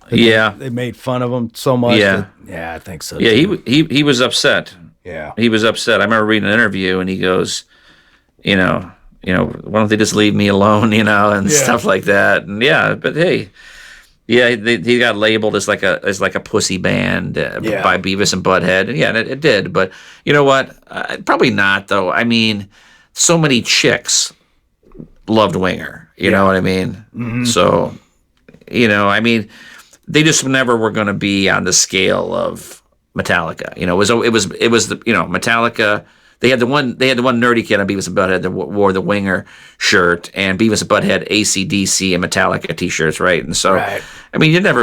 They made fun of him so much. Yeah, I think so. Yeah, too. he was upset. Yeah, he was upset. I remember reading an interview, and he goes, you know, why don't they just leave me alone, you know, and stuff like that. And but hey, he got labeled as like a pussy band by Beavis and Butthead, and it did. But you know what? Probably not though. I mean, so many chicks loved Winger. You know what I mean? Mm-hmm. So, you know, I mean, they just never were going to be on the scale of Metallica. You know, it was the, you know, Metallica. They had the one nerdy kid on Beavis and Butthead that wore the Winger shirt, and Beavis and Butthead AC/DC and Metallica T-shirts, right? And so, I mean, they were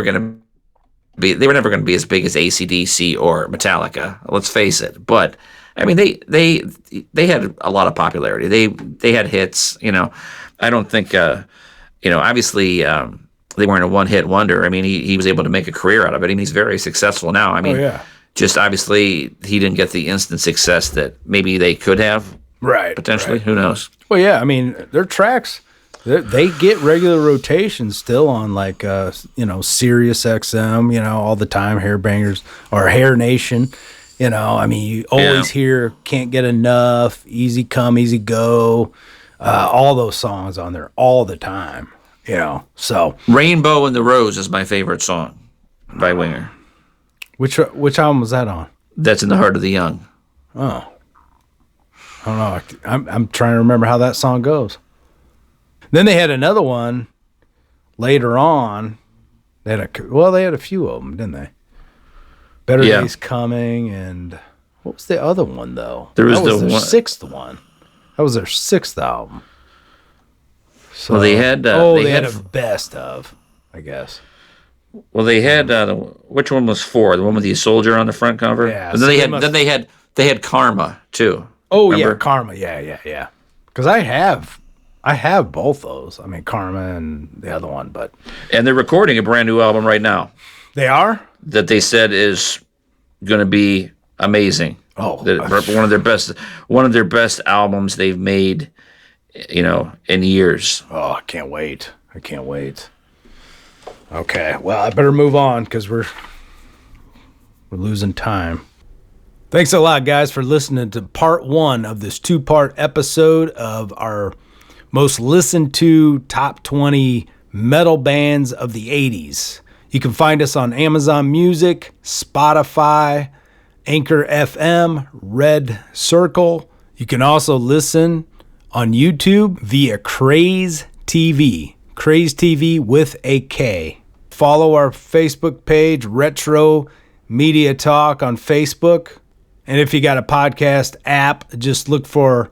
never going to be as big as AC/DC or Metallica. Let's face it. But I mean, they had a lot of popularity. They had hits. You know, I don't think you know, obviously they weren't a one-hit wonder. I mean, he was able to make a career out of it. I mean, he's very successful now. I mean, just obviously he didn't get the instant success that maybe they could have. Right. Potentially. Who knows? Well, yeah. I mean, their tracks, they get regular rotations still on like, you know, Sirius XM, you know, all the time, Hair Bangers or Hair Nation. You know, I mean, you always hear Can't Get Enough, Easy Come, Easy Go, all those songs on there all the time, you know. So Rainbow and the Rose is my favorite song by Winger. Which album was that on? That's In the Heart of the Young. Oh. I don't know. I'm trying to remember how that song goes. Then they had another one later on. They had a few of them, didn't they? Better Days Coming, and what was the other one though? There was their sixth one. That was their sixth album. So, Well, they had they had a best of, I guess. Well, they had which one was 4? The one with the soldier on the front cover. Yeah. And So then they had Karma too. Oh Remember? yeah, Karma. Yeah. Because I have both those. I mean, Karma and the other one, but And they're recording a brand new album right now they are. that they said is going to be amazing. Oh, one of their best albums they've made, in years. Oh, I can't wait. Okay, well, I better move on because we're losing time. Thanks a lot, guys, for listening to part 1 of this 2-part episode of our most listened to top 20 metal bands of the 80s. You can find us on Amazon Music, Spotify, Anchor FM, Red Circle. You can also listen on YouTube via KRAZETV. KRAZETV with a K. Follow our Facebook page, Retro Media Talk on Facebook. And if you got a podcast app, just look for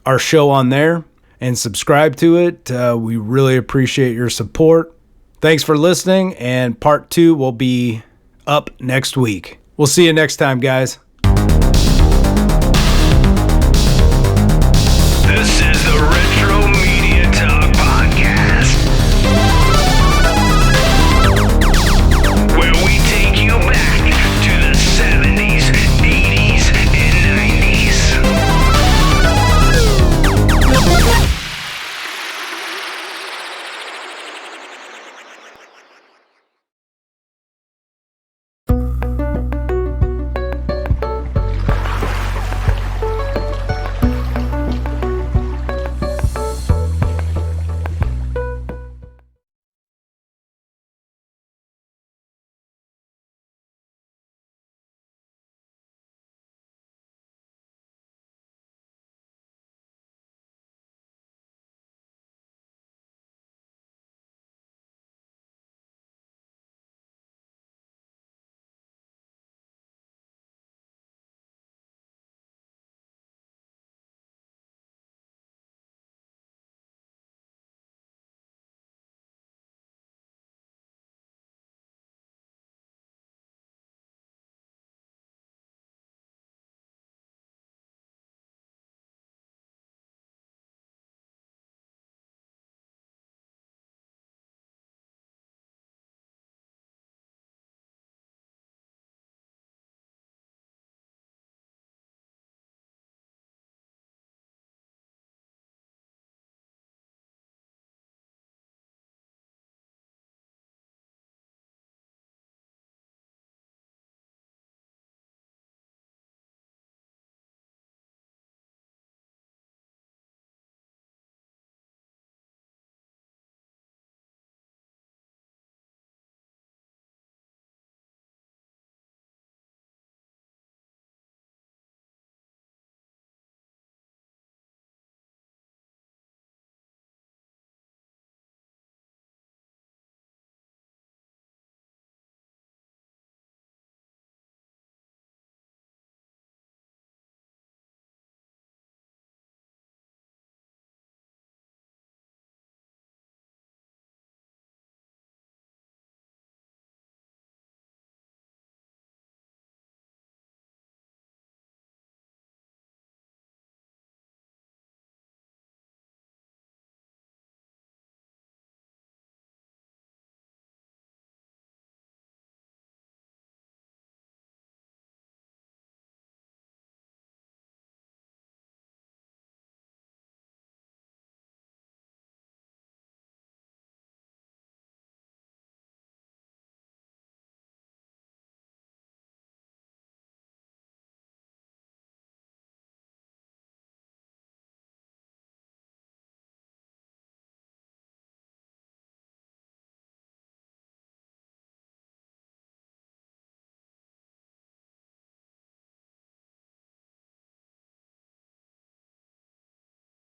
our show on there and subscribe to it. We really appreciate your support. Thanks for listening, and part 2 will be up next week. We'll see you next time, guys.